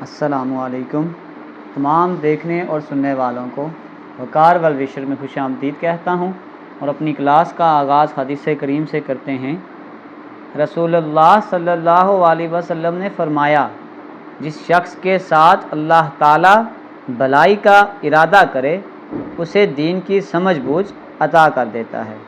अस्सलामुअलैकुम। तमाम देखने और सुनने वालों को वकार वल विशर में खुशामदीद कहता हूँ और अपनी क्लास का आगाज़ हदीस करीम से करते हैं। रसूलुल्लाह सल्लल्लाहु अलैहि वसल्लम ने फरमाया, जिस शख्स के साथ अल्लाह ताला भलाई का इरादा करे उसे दीन की समझ बूझ अता कर देता है।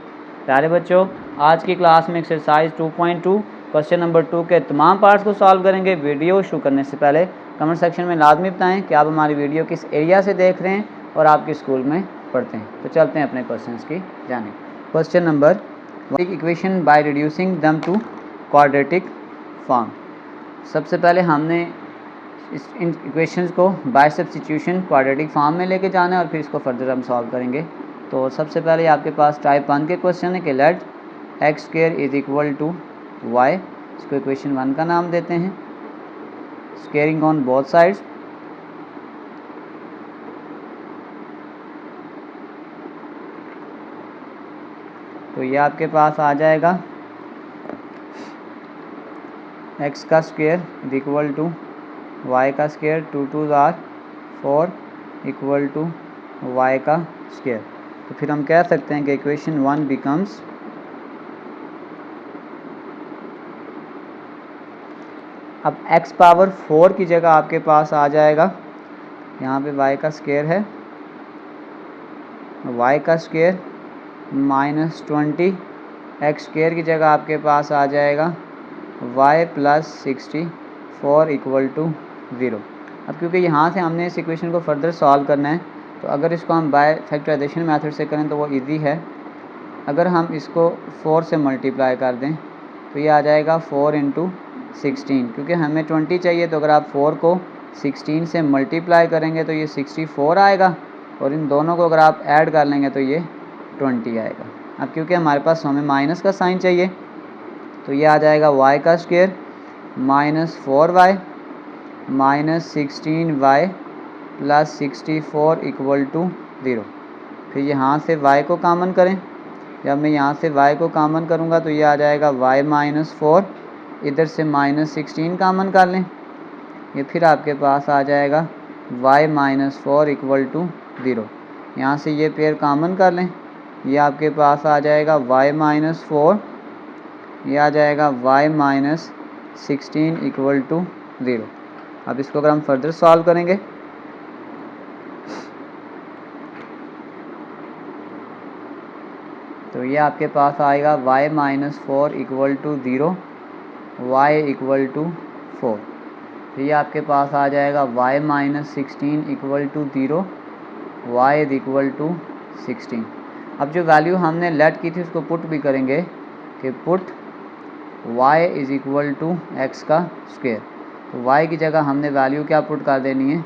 प्यारे बच्चों, आज की क्लास में एक्सरसाइज 2.2 क्वेश्चन नंबर 2 के तमाम पार्ट्स को सॉल्व करेंगे। वीडियो शुरू करने से पहले कमेंट सेक्शन में लाजमी बताएं कि आप हमारी वीडियो किस एरिया से देख रहे हैं और आपके स्कूल में पढ़ते हैं। तो चलते हैं अपने क्वेश्चंस की जानिब। Question number, equation by reducing them to quadratic form. सबसे पहले हमने इन इक्वेशंस को बाय सब्स्टिट्यूशन क्वाड्रेटिक फॉर्म में लेके जाना है और फिर इसको फर्दर हम सॉल्व करेंगे। तो सबसे पहले आपके पास टाइप 1 के क्वेश्चन है कि let x square is equal to y. इसको इक्वेशन 1 का नाम देते हैं। Squaring on both sides. तो ये आपके पास आ जाएगा एक्स का square is equal to y का square, 2 2 are 4 equal to y का स्क्वायर। तो फिर हम कह सकते हैं कि इक्वेशन 1 बिकम्स अब x पावर 4 की जगह आपके पास आ जाएगा, यहाँ पे y का स्क्वायर है, y का स्क्वायर माइनस 20, एक्स स्क्वायर की जगह आपके पास आ जाएगा y प्लस 64 इक्वल टू 0। अब क्योंकि यहाँ से हमने इस इक्वेशन को फर्दर सॉल्व करना है, तो अगर इसको हम बाय फैक्टराइजेशन मेथड से करें तो वो इजी है। अगर हम इसको 4 से मल्टीप्लाई कर दें तो ये आ जाएगा 4 इंटू 16, क्योंकि हमें 20 चाहिए। तो अगर आप 4 को 16 से मल्टीप्लाई करेंगे तो ये 64 आएगा और इन दोनों को अगर आप ऐड कर लेंगे तो ये 20 आएगा। अब क्योंकि हमारे पास हमें माइनस का साइन चाहिए तो ये आ जाएगा y का square minus 4y minus 16y plus 64 equal to 0। फिर यहाँ से y को कॉमन करें। जब मैं यहाँ से y को कॉमन करूँगा तो ये आ जाएगा y माइनस 4, इधर से माइनस 16 कॉमन कर लें, ये फिर आपके पास आ जाएगा y माइनस 4 इक्वल टू 0। यहाँ से ये पेयर कॉमन कर लें, ये आपके पास आ जाएगा y माइनस 4, ये आ जाएगा y माइनस 16 इक्वल टू 0। अब इसको अगर हम फर्दर सॉल्व करेंगे तो ये आपके पास आएगा y minus 4 equal to 0, y equal to 4। तो ये आपके पास आ जाएगा y minus 16 equal to 0, y is equal to 16। अब जो वैल्यू हमने लेट की थी उसको पुट भी करेंगे कि put y is equal to x का स्क्वायर। तो y की जगह हमने वैल्यू क्या पुट कर देनी है,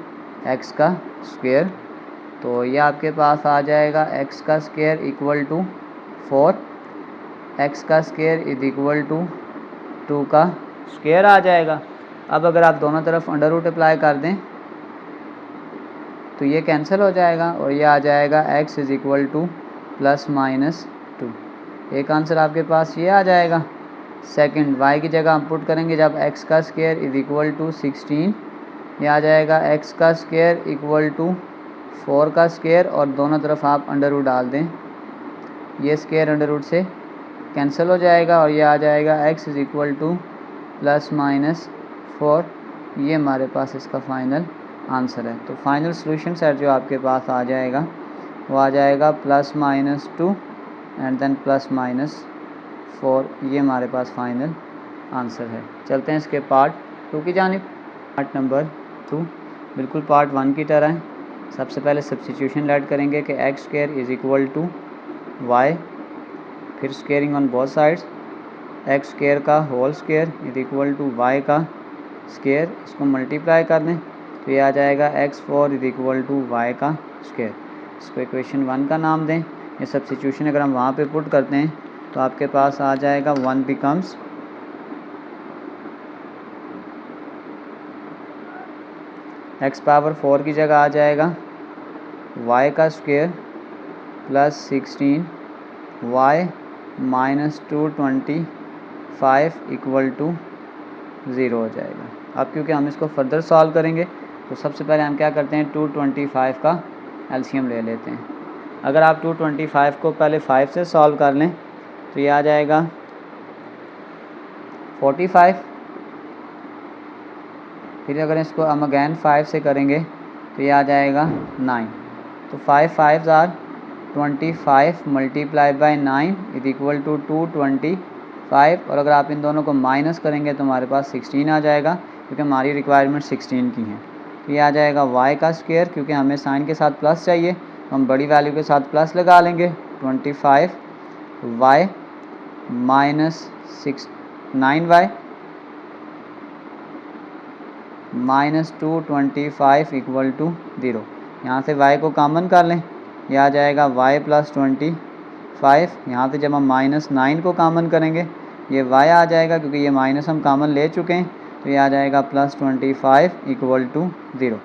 x का स्क्वायर। तो ये आपके पास आ जाएगा x का स्क्वायर इक्वल टू 4, एक्स का स्क्वायर इज इक्वल टू 2 का स्क्वायर आ जाएगा। अब अगर आप दोनों तरफ अंडर रूट अप्लाई कर दें तो ये कैंसिल हो जाएगा और ये आ जाएगा x is equal to plus minus 2। एक आंसर आपके पास ये आ जाएगा। सेकंड, y की जगह हम पुट करेंगे जब x का स्क्वायर इज इक्वल टू 16, ये आ जाएगा x का स्क्वायर इक्वल टू 4 का स्क्वायर और दोनों तरफ आप अंडर रूट डाल दें, ये स्क्वायर अंडर रूट से कैंसिल हो जाएगा और ये आ जाएगा x is equal to plus minus 4। ये हमारे पास इसका फाइनल आंसर है। तो फाइनल सोल्यूशन सेट जो आपके पास आ जाएगा वो आ जाएगा plus minus 2 and then plus minus 4। ये हमारे पास फाइनल आंसर है। चलते हैं इसके पार्ट 2 की जानिब। पार्ट नंबर 2 बिल्कुल पार्ट 1 की तरह है। सबसे पहले सब्स्टिट्यूशन ऐड करेंगे कि x square is equal to y, फिर squaring on both sides, x square का whole square is equal to y का स्क्वायर। इसको मल्टीप्लाई कर दें तो ये आ जाएगा x4 is equal to y का स्क्वायर। इसको इक्वेशन 1 का नाम दें। ये सब्स्टिट्यूशन अगर हम वहाँ पे पुट करते हैं तो आपके पास आ जाएगा 1 बिकम्स x पावर 4 की जगह आ जाएगा y का square plus 16 y minus 225 equal to 0 हो जाएगा। अब क्योंकि हम इसको फर्दर सॉल्व करेंगे तो सबसे पहले हम क्या करते हैं 225 का एलसीएम ले लेते हैं। अगर आप 225 को पहले 5 से सॉल्व कर लें तो ये आ जाएगा 45। फिर अगर इसको हम अगैन 5 से करेंगे तो ये आ जाएगा 9। तो 5 5 are 25 multiply by 9 is equal to 225। और अगर आप इन दोनों को माइनस करेंगे तो हमारे पास 16 आ जाएगा, क्योंकि हमारी रिक्वायरमेंट 16 की है। तो ये आ जाएगा y का स्क्वायर, क्योंकि हमें साइन के साथ प्लस चाहिए तो हम बड़ी वैल्यू के साथ प्लस लगा लेंगे। 25y minus 9y minus 225 equal to 0। यहाँ से y को कॉमन कर लें, यह आ जाएगा y प्लस 25। यहाँ से जब हम माइनस 9 को कॉमन करेंगे ये y आ जाएगा, क्योंकि ये माइनस हम कॉमन ले चुके हैं। तो ये आ जाएगा प्लस 25 इक्वल टू 0।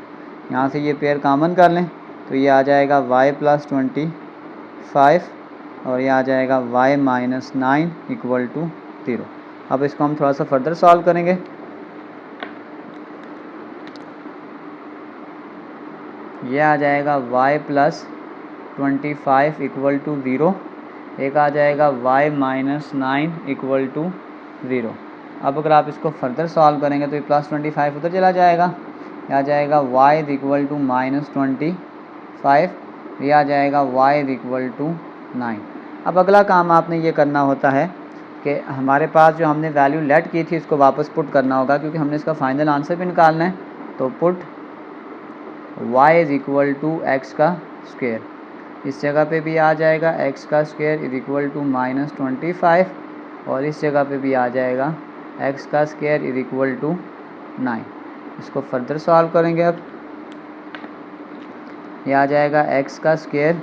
यहाँ से ये पेयर कॉमन कर लें तो ये आ जाएगा y प्लस 25 और ये आ जाएगा y माइनस 9 इक्वल टू 0। अब इसको हम थोड़ा सा फर्दर सॉल्व करेंगे। ये आ जाएगा y प्लस 25 इक्वल टू 0, एक आ जाएगा y माइनस 9 इक्वल टू 0। अब अगर आप इसको फर्दर सॉल्व करेंगे तो ये प्लस 25 उधर चला जाएगा, ये आ जाएगा y is equal to minus 25, ये आ जाएगा y इज इक्वल टू 9। अब अगला काम आपने ये करना होता है कि हमारे पास जो हमने वैल्यू लेट की थी इसको वापस पुट करना होगा, क्योंकि हमने इसका फाइनल आंसर भी निकालना है। तो put y is equal to x का स्क्वायर, इस जगह पे भी आ जाएगा x का square is equal to minus 25 और इस जगह पे भी आ जाएगा x का स्क्वायर इज इक्वल टू 9। इसको फर्दर सॉल्व करेंगे। अब ये आ जाएगा x का स्क्वायर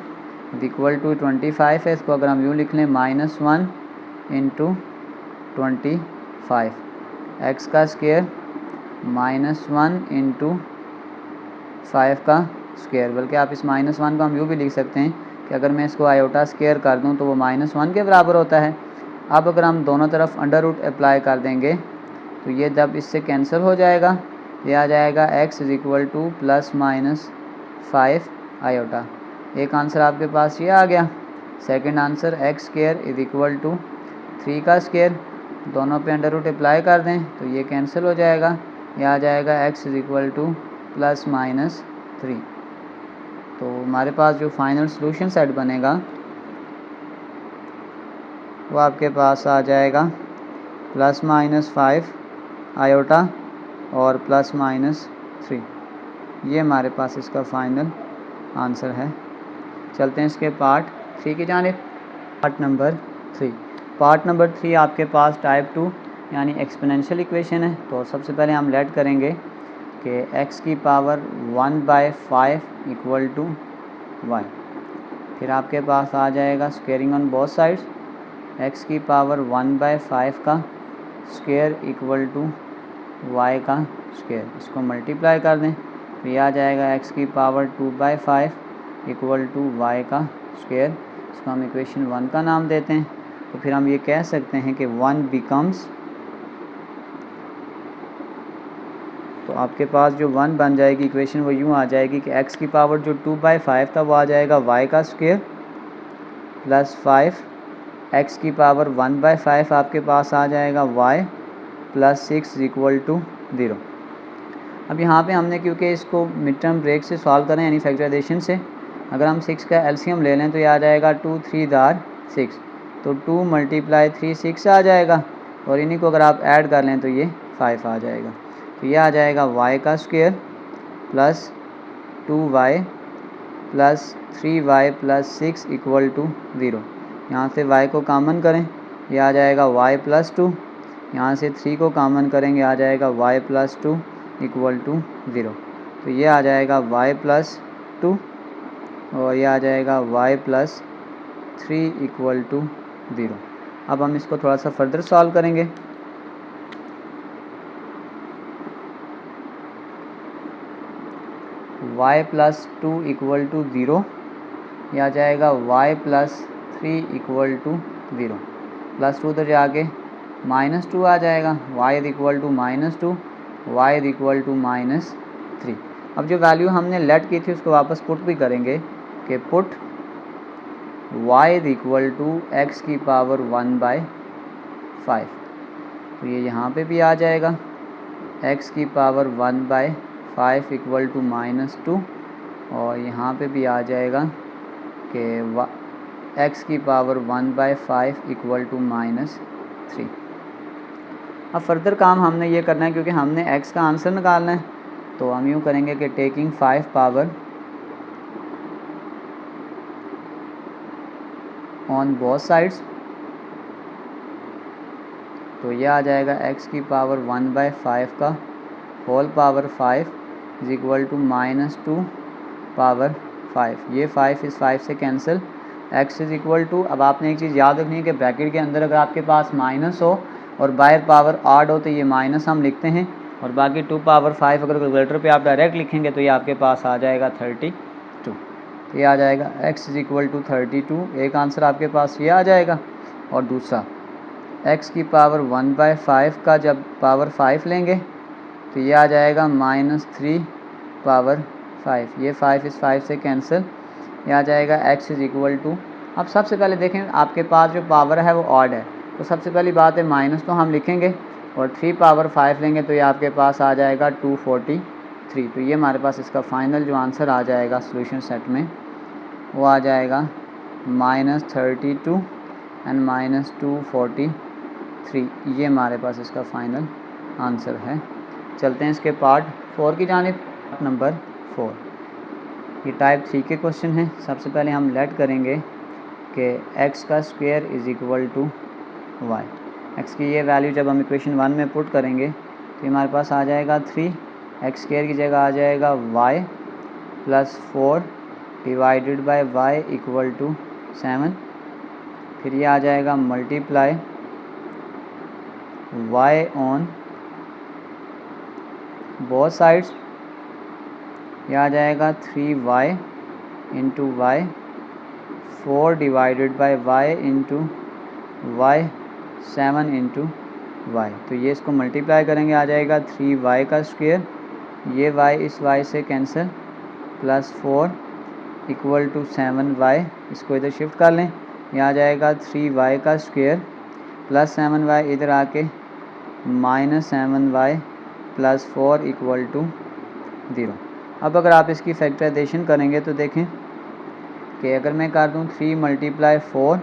इज इक्वल टू 25 है, इसको अगर हम यूँ लिख लें माइनस 1 इंटू 25, एक्स का स्क्वायर माइनस 1 इंटू 5 का स्क्वायर। बल्कि आप इस माइनस 1 को हम यूँ भी लिख सकते हैं कि अगर मैं इसको आयोटा स्क्वायर कर दूँ तो वो माइनस 1 के बराबर होता है। अब अगर हम दोनों तरफ अंडर रूट अप्लाई कर देंगे तो ये जब इससे कैंसिल हो जाएगा, ये आ जाएगा x is equal to plus minus 5 iota. एक आंसर आपके पास ये आ गया। Second answer x square is equal to 3 का स्क्वायर, दोनों पे अंडर रूट अप्लाई कर दें तो ये कैंसिल हो जाएगा, ये आ जाएगा x is equal to plus minus 3। तो हमारे पास जो फाइनल सॉल्यूशन सेट बनेगा वो आपके पास आ जाएगा प्लस माइनस 5 आयोटा और प्लस माइनस 3। ये हमारे पास इसका फाइनल आंसर है। चलते हैं इसके पार्ट 3 की जानिब। Part number 3। पार्ट नंबर 3 आपके पास टाइप 2 यानी एक्सपोनेंशियल इक्वेशन है। तो सबसे पहले हम लेट करेंगे कि x की पावर 1/5 इक्वल टू y। फिर आपके पास आ जाएगा squaring on both sides, x की पावर 1/5 का स्क्वायर इक्वल टू y का स्क्वायर। इसको मल्टीप्लाई कर दें तो ये आ जाएगा x की पावर 2/5 इक्वल टू y का स्क्वायर। इसको हम इक्वेशन 1 का नाम देते हैं। तो फिर हम ये कह सकते हैं कि 1 बिकम्स, तो आपके पास जो 1 बन जाएगी इक्वेशन वो यूँ आ जाएगी कि x की पावर जो 2/5 था वो आ जाएगा y का स्क्वायर प्लस 5, x की पावर 1/5 आपके पास आ जाएगा y प्लस 6 इक्वल टू 0। अब यहाँ पे हमने क्योंकि इसको मिड टर्म ब्रेक से सॉल्व करें यानी फैक्टराइजेशन से, अगर हम 6 का एलसीएम ले लें तो ये आ जाएगा 2 3 दार 6, तो 2 मल्टीप्लाई 3 6 आ जाएगा और इन्हीं को अगर आप ऐड कर लें तो ये 5 आ जाएगा। तो ये आ जाएगा y का square plus 2y plus 3y plus 6 equal to 0। यहाँ से y को कॉमन करें, ये आ जाएगा y प्लस 2, यहाँ से 3 को कॉमन करेंगे आ जाएगा y प्लस 2 इक्वल टू 0। तो ये आ जाएगा y प्लस 2 और ये आ जाएगा y प्लस 3 इक्वल टू 0। अब हम इसको थोड़ा सा फर्दर सॉल्व करेंगे। y प्लस 2 इक्वल टू 0, यह आ जाएगा y plus 3 equal to 0। Plus 2 उधर जाके माइनस 2 आ जाएगा, y is equal to minus 2, y is equal to -3। अब जो वैल्यू हमने लेट की थी उसको वापस पुट भी करेंगे कि put y is equal to x की पावर 1/5। तो ये यहाँ पे भी आ जाएगा x की पावर 1/5 इक्वल टू -2, और यहाँ पे भी आ जाएगा कि x की पावर 1/5 इक्वल टू -3। अब फर्दर काम हमने ये करना है, क्योंकि हमने x का आंसर निकालना है, तो हम यूँ करेंगे कि taking 5 power on both sides, तो यह आ जाएगा x की पावर 1/5 का whole power 5 is equal to -2 power 5। ये 5 इस 5 से cancel, x is equal to, अब आपने एक चीज़ याद रखनी है कि ब्रैकेट के अंदर अगर आपके पास माइनस हो और बाहर पावर आड हो तो ये माइनस हम लिखते हैं, और बाकी 2 पावर 5 अगर कैलकुलेटर पे आप डायरेक्ट लिखेंगे तो ये आपके पास आ जाएगा 32। तो ये आ जाएगा x इज इक्वल टू 32। एक आंसर आपके पास ये आ जाएगा, और दूसरा x की पावर 1/5 का जब पावर 5 लेंगे तो ये आ जाएगा -3 पावर 5। ये 5 इस 5 से कैंसिल, ये आ जाएगा x इज इक्वल टू, अब सबसे पहले देखें आपके पास जो पावर है वो ऑड है, तो सबसे पहली बात है माइनस तो हम लिखेंगे, और 3 पावर 5 लेंगे तो ये आपके पास आ जाएगा 243। तो ये हमारे पास इसका फाइनल जो आंसर आ जाएगा सॉल्यूशन सेट में वो आ जाएगा -32 एंड -243। ये हमारे पास इसका फाइनल आंसर है। चलते हैं इसके पार्ट 4 की जानिब। नंबर 4 ये टाइप 3 के क्वेश्चन हैं। सबसे पहले हम लेट करेंगे कि x का square is equal to y। x की ये वैल्यू जब हम इक्वेशन 1 में पुट करेंगे तो हमारे पास आ जाएगा 3, x स्क्वायर की जगह आ जाएगा y plus 4 divided by y equal to 7। फिर ये आ जाएगा multiply y on both sides, यह आ जाएगा 3y into y, 4 divided by y into y, 7 into y. तो ये इसको मल्टीप्लाई करेंगे, आ जाएगा 3y का स्क्वायर, ये y इस y से cancel, plus 4 equal to 7y, इसको इधर शिफ्ट कर लें, ये आ जाएगा 3y का स्क्वायर प्लस 7y, इधर आके -7y प्लस 4 इक्वल टू 0। अब अगर आप इसकी फैक्टराइजेशन करेंगे तो देखें कि अगर मैं कर दूं 3 × 4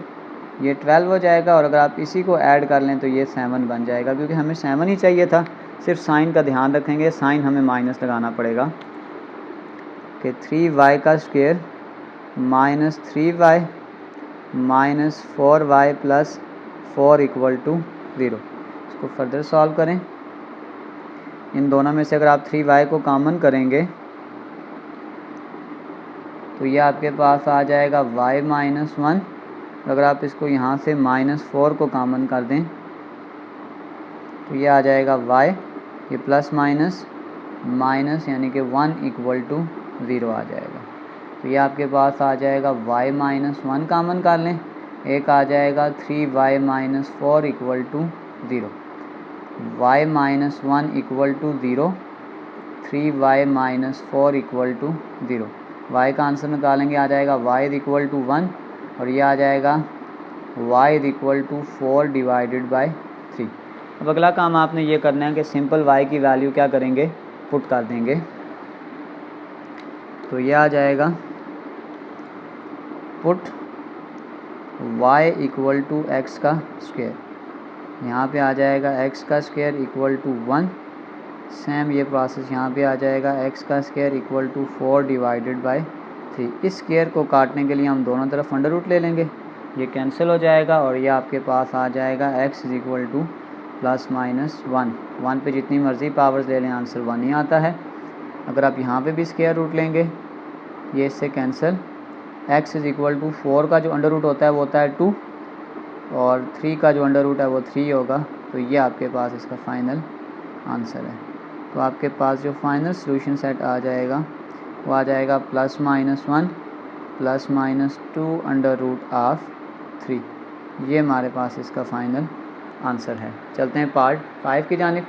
ये 12 हो जाएगा, और अगर आप इसी को ऐड कर लें तो ये 7 बन जाएगा, क्योंकि हमें 7 ही चाहिए था। सिर्फ साइन का ध्यान रखेंगे, साइन हमें माइनस लगाना पड़ेगा कि 3y का square -3y minus 4y plus 4 equal to 0। इसको फर्दर सॉल्व करें। इन दोनों में से अगर आप 3y को कॉमन करेंगे तो ये आपके पास आ जाएगा y -1, और अगर आप इसको यहाँ से -4 को कॉमन कर दें तो ये आ जाएगा y, ये प्लस माइनस माइनस यानी कि 1 इक्वल टू 0 आ जाएगा। तो ये आपके पास आ जाएगा y -1 कॉमन कर लें, एक आ जाएगा 3y - 4 equal to 0, y -1 equal to 0, 3y - 4 equal to 0। y का आंसर निकालेंगे, आ जाएगा y इज इक्वल टू 1, और ये आ जाएगा y is equal to 4 divided by 3। अब अगला काम आपने ये करना है कि सिंपल y की वैल्यू क्या करेंगे, पुट कर देंगे। तो ये आ जाएगा put y equal to x का स्क्वायर, यहाँ पे आ जाएगा x का स्क्वायर इक्वल टू 1। सेम ये प्रोसेस यहाँ पे आ जाएगा, x का square equal to 4 divided by 3। इस स्क्वायर को काटने के लिए हम दोनों तरफ अंडर रूट ले लेंगे, ये कैंसिल हो जाएगा, और ये आपके पास आ जाएगा x इज इक्वल टू ±1। 1 पे जितनी मर्ज़ी पावर्स ले लें आंसर 1 ही आता है। अगर आप यहाँ पे भी स्क्वायर रूट लेंगे ये इससे cancel, x is equal to 4 का जो अंडर रूट होता है वो होता है 2, और 3 का जो अंडर रूट है वो 3 होगा। तो ये आपके पास इसका फाइनल आंसर है। तो आपके पास जो फाइनल सॉल्यूशन सेट आ जाएगा वो आ जाएगा +-1 +-2√3। ये हमारे पास इसका फाइनल आंसर है। चलते हैं पार्ट 5 की जानिब।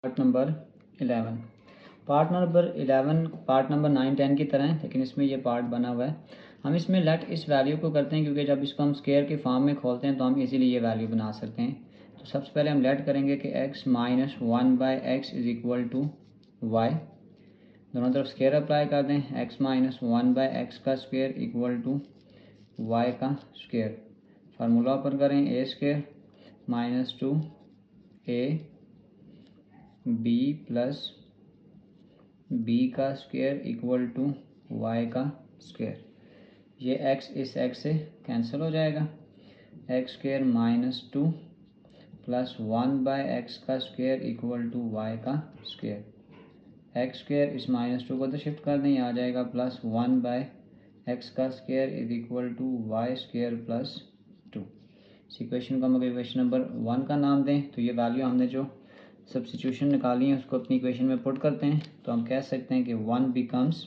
Part number 11। Part number 11 part number 9, 10 की तरह है, लेकिन इसमें ये पार्ट बना हुआ है। हम इसमें लेट इस वैल्यू को करते हैं क्योंकि जब इसको हम स्केयर के फॉर्म में खोलते हैं तो हम इजीली ये वैल्यू बना सकते हैं। तो सबसे पहले हम लेट करेंगे कि x minus 1/x is equal to y. दोनों तरफ स्केयर अप्लाई कर दें, x माइनस 1/x का स्क्वेयर इक्वल टू वाई का स्क्वेयर। फार्मूला ओपन करें, a square minus 2a b plus b का स्क्वेयर इक्वल टू वाई का स्क्वेयर। ये x इस x से कैंसिल हो जाएगा, x square minus 2 plus 1/x का स्क्वेयर इक्वल टू वाई का स्क्वेयर। एक्स स्क्वेयर इस माइनस 2 को तो शिफ्ट कर दें, आ जाएगा प्लस 1/x का square is equal to y square plus 2। इस इक्वेशन को हम अगर इक्वेशन नंबर 1 का नाम दें तो ये वैल्यू हमने जो सब्स्टिट्यूशन निकाली है उसको अपनी इक्वेशन में पुट करते हैं, तो हम कह सकते हैं कि 1 बिकम्स,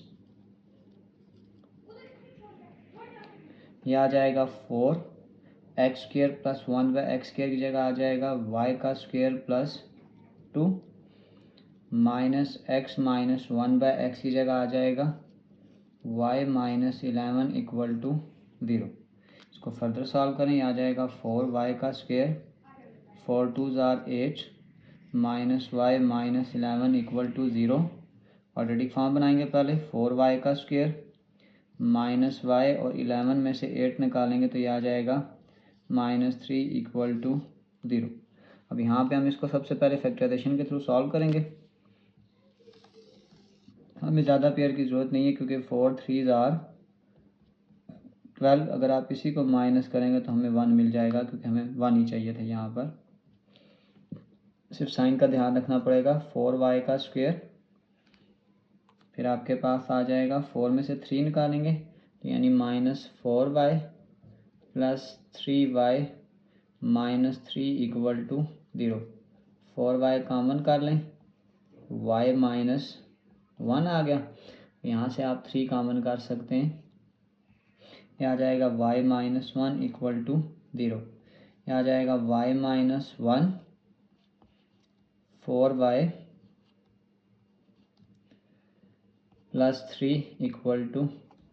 यह आ जाएगा 4x square plus 1/x square की जगह आ जाएगा y का square plus 2 minus x minus 1/x की जगह आ जाएगा y माइनस 11 इक्वल टू 0। इसको फर्दर सॉल्व करें, आ जाएगा 4y का square, 4 2s are 8 minus y minus 11 equal to 0। Already form बनाएंगे पहले, 4y का स्क्वेयर माइनस y और 11 में से 8 निकालेंगे तो ये आ जाएगा माइनस 3 इक्वल टू 0। अब यहाँ पे हम इसको सबसे पहले फैक्टराइजेशन के थ्रू सॉल्व करेंगे। हमें ज़्यादा पेयर की ज़रूरत नहीं है क्योंकि 4 3s are 12। अगर आप इसी को माइनस करेंगे तो हमें 1 मिल जाएगा क्योंकि हमें 1 ही चाहिए था। यहाँ पर सिर्फ साइन का ध्यान रखना पड़ेगा। 4y का स्क्वेयर, फिर आपके पास आ जाएगा 4 में से 3 निकालेंगे तो यानी minus 4y plus 3y minus 3 equal to 0। 4y common कर लें, y माइनस 1 आ गया, यहाँ से आप 3 कॉमन कर सकते हैं, यह आ जाएगा y माइनस 1 इक्वल टू 0। यह आ जाएगा y minus 1 4y plus 3 equal to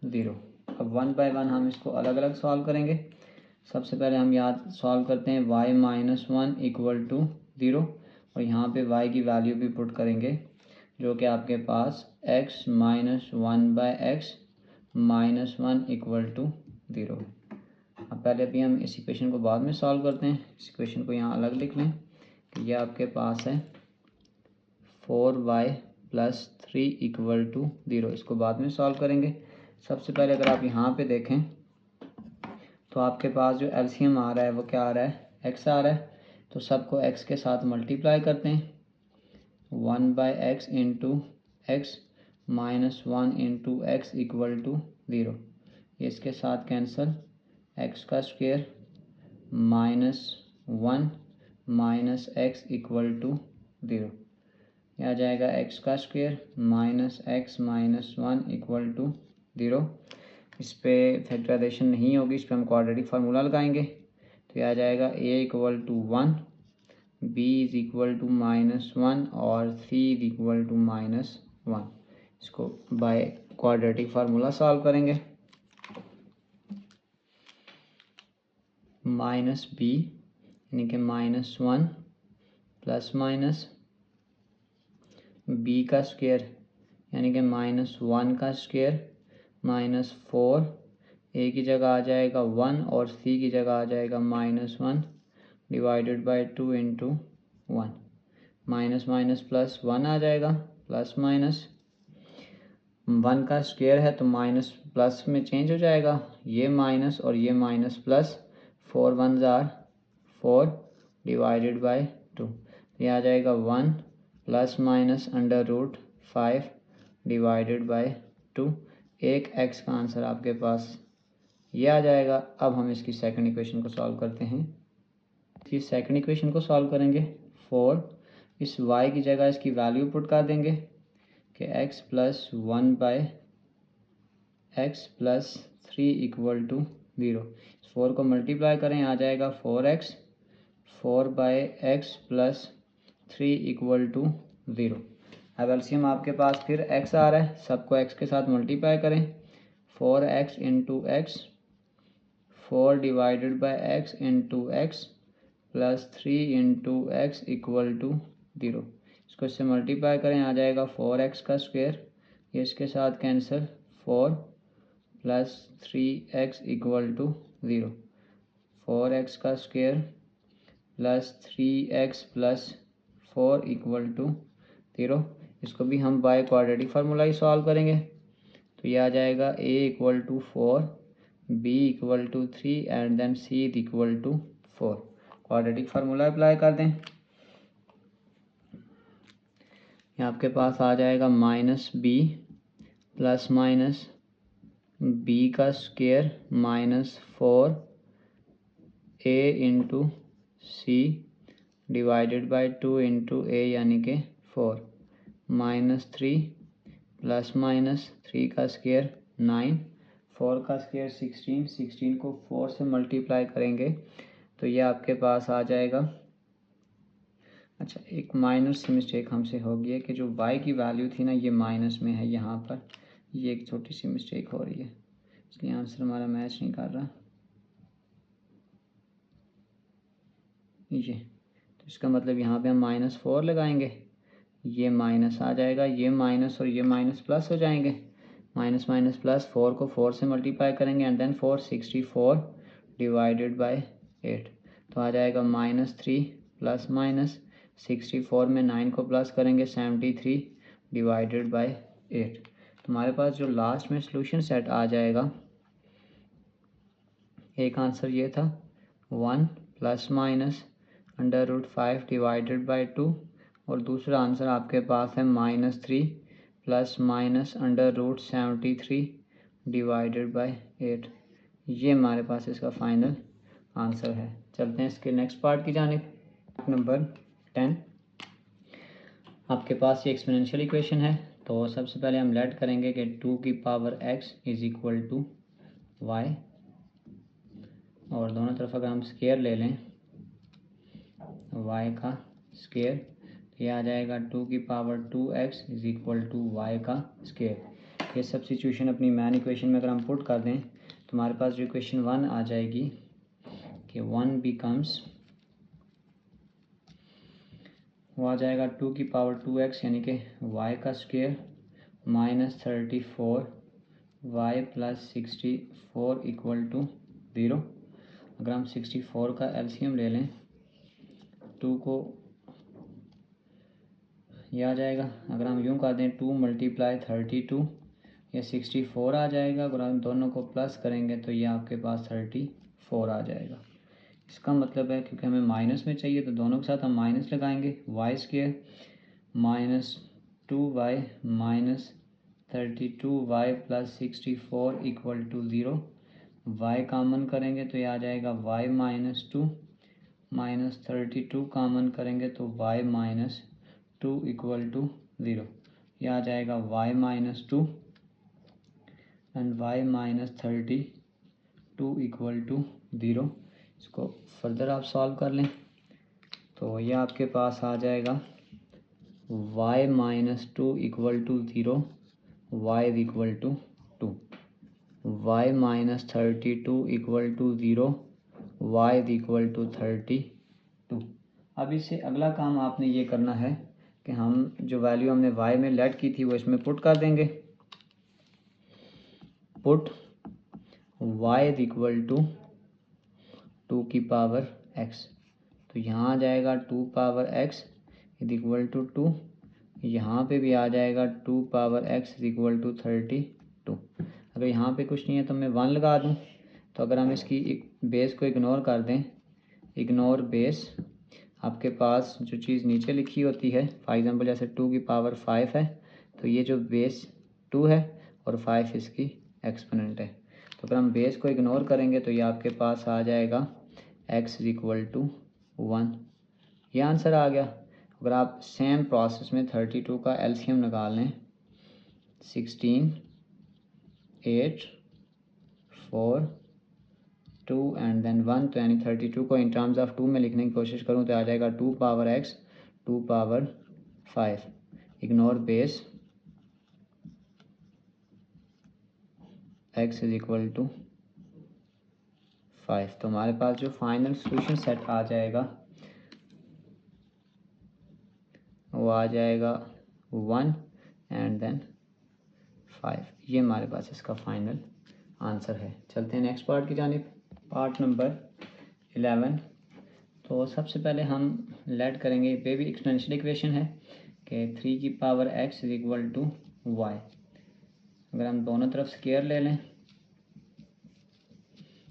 0। अब 1 बाय 1 हम इसको अलग अलग सॉल्व करेंगे। सबसे पहले हम याद सॉल्व करते हैं y माइनस 1 इक्वल टू 0 और यहाँ पे y की वैल्यू भी पुट करेंगे जो कि आपके पास x minus 1/x minus 1 equal to 0। अब पहले अभी हम इस इक्वेशन को बाद में सॉल्व करते हैं। इस इक्वेशन को यहाँ अलग लिख लें कि यह आपके पास है 4y प्लस 3 इक्वल टू 0। इसको बाद में सॉल्व करेंगे। सबसे पहले अगर आप यहाँ पे देखें तो आपके पास जो एलसीएम आ रहा है वो क्या आ रहा है, x आ रहा है, तो सबको x के साथ मल्टीप्लाई करते हैं। 1/x into x minus 1 into x equal to 0। इसके साथ कैंसिल, x का square minus 1 minus x equal to 0। यह आ जाएगा x का square minus x minus 1 equal to 0। इस पे फैक्टराइजेशन नहीं होगी, इस पे हम क्वाड्रेटिक फार्मूला लगाएंगे तो यह आ जाएगा a equal to 1, b is equal to minus 1 और c is equal to minus 1। इसको बाय क्वाड्रेटिक फार्मूला सॉल्व करेंगे। माइनस b यानी कि माइनस 1 प्लस माइनस b का स्क्वेयर यानी कि माइनस 1 का स्क्वेयर माइनस 4, a की जगह आ जाएगा 1 और c की जगह आ जाएगा minus 1 divided by 2 into 1। Minus minus plus 1 आ जाएगा, प्लस माइनस 1 का स्क्वेयर है तो माइनस प्लस में चेंज हो जाएगा, ये माइनस और ये minus plus, 4 1s are 4 divided by 2। ये आ जाएगा 1 plus minus under root 5 divided by 2। एक x का आंसर आपके पास ये आ जाएगा। अब हम इसकी सेकंड इक्वेशन को सॉल्व करते हैं। इसकी सेकंड इक्वेशन को सॉल्व करेंगे 4, इस y की जगह इसकी वैल्यू पुट कर देंगे कि x plus 1/x plus 3 equal to 0। 4 को मल्टीप्लाई करें, आ जाएगा 4x 4/x plus 3 equal to 0। अब एलसीएम आपके पास फिर x आ रहा है, सबको x के साथ मल्टीप्लाई करें। 4x into x, 4 divided by x into x plus 3 into x equal to 0। इसको इससे मल्टीप्लाई करें, आ जाएगा 4x का स्क्वायर, ये इसके साथ cancel, 4 plus 3x equal to 0। 4x का square plus 3x plus 4 equal to 0। इसको भी हम बाय क्वाड्रेटिक फार्मूला ही सॉल्व करेंगे, तो ये आ जाएगा a equal to 4, b equal to 3 and then c equal to 4। Quadratic formula apply कर दें, ये आपके पास आ जाएगा minus b plus minus b का square minus 4 a into c divided by 2 into a यानी कि 4 माइनस 3 प्लस माइनस 3 का स्क्वायर 9, 4 का स्क्वायर 16, 16 को 4 से मल्टीप्लाई करेंगे तो ये आपके पास आ जाएगा। अच्छा, एक माइनर सी मिस्टेक हमसे हो गई है कि जो y की वैल्यू थी ना ये माइनस में है, यहाँ पर ये एक छोटी सी मिस्टेक हो रही है, इसलिए आंसर हमारा मैच नहीं कर रहा। ये तो इसका मतलब यहाँ पे हम -4 लगाएंगे, ये माइनस आ जाएगा, ये माइनस और ये माइनस प्लस हो जाएंगे, माइनस माइनस प्लस, 4 को 4 से मल्टीप्लाई करेंगे एंड देन 464 डिवाइडेड बाय 8, तो आ जाएगा -3 प्लस माइनस 64 में 9 को प्लस करेंगे 73 डिवाइडेड बाय 8। तो हमारे पास जो लास्ट में सॉल्यूशन सेट आ जाएगा, एक आंसर ये था 1 प्लस माइनस √5 डिवाइडेड बाई 2, और दूसरा आंसर आपके पास है -3 प्लस माइनस √73 डिवाइडेड बाई 8। ये हमारे पास इसका फाइनल आंसर है। चलते हैं इसके नेक्स्ट पार्ट की जानिब। नंबर 10 आपके पास ये एक्सपोनेंशियल इक्वेशन है, तो सबसे पहले हम लेट करेंगे कि 2 की power x is equal to y, और दोनों तरफ अगर हम स्क्वायर ले लें y का स्क्वायर, तो ये आ जाएगा 2 की power 2x is equal to y का स्क्वायर। ये सब्स्टिट्यूशन अपनी मैन इक्वेशन में अगर हम पुट कर दें तो हमारे पास जो इक्वेशन 1 आ जाएगी कि 1 बिकम्स, वो आ जाएगा 2 की पावर 2x यानी कि y का square -34 y plus 64 equal to 0। अगर हम 64 का एलसीएम ले लें, 2 को ये आ जाएगा, अगर हम यूँ कर दें 2 मल्टीप्लाई 32, ये 64 आ जाएगा, अगर हम दोनों को प्लस करेंगे तो ये आपके पास 34 आ जाएगा। इसका मतलब है क्योंकि हमें माइनस में चाहिए तो दोनों के साथ हम माइनस लगाएंगे, y square -2y -32y plus 64 equal to 0। y common करेंगे तो ये आ जाएगा y -2 -32 कॉमन करेंगे तो y -2 इक्वल टू 0। ये आ जाएगा y -2 and y -32 equal to 0। इसको फर्दर आप सॉल्व कर लें तो ये आपके पास आ जाएगा y -2 equal to 0, y equal to 2, y -32 equal to 0, y equal to 32। अब इससे अगला काम आपने ये करना है कि हम जो वैल्यू हमने y में लेट की थी वो इसमें पुट कर देंगे। पुट y इक्वल टू 2 की पावर x, तो यहाँ आ जाएगा 2 पावर x इक्वल टू 2, यहाँ पे भी आ जाएगा 2 पावर x इक्वल टू 32। अगर यहाँ पे कुछ नहीं है तो मैं 1 लगा दूँ, तो अगर हम इसकी बेस को इग्नोर कर दें, इग्नोर बेस, आपके पास जो चीज़ नीचे लिखी होती है, फॉर एग्जांपल जैसे 2 की पावर 5 है तो ये जो बेस 2 है और 5 इसकी एक्सपोनेंट है, तो अगर हम बेस को इग्नोर करेंगे तो ये आपके पास आ जाएगा x इक्वल टू 1। ये आंसर आ गया। अगर आप सेम प्रोसेस में 32 का एलसीएम निकाल लें, 16, 8, 4, 2 एंड देन 1, तो यानी 32 को इन टर्म्स ऑफ 2 में लिखने की कोशिश करूँ तो आ जाएगा 2 power x 2 power 5, ignore base x is equal to 5। तो हमारे पास जो फाइनल सोल्यूशन सेट आ जाएगा वो आ जाएगा 1 एंड देन 5। ये हमारे पास इसका फाइनल आंसर है। चलते हैं नेक्स्ट पार्ट की जानिब, पार्ट नंबर 11। तो सबसे पहले हम लेट करेंगे, ये भी एक्सपोनेंशियल इक्वेशन है कि 3 की power x is equal to y. अगर हम दोनों तरफ स्क्वायर ले लें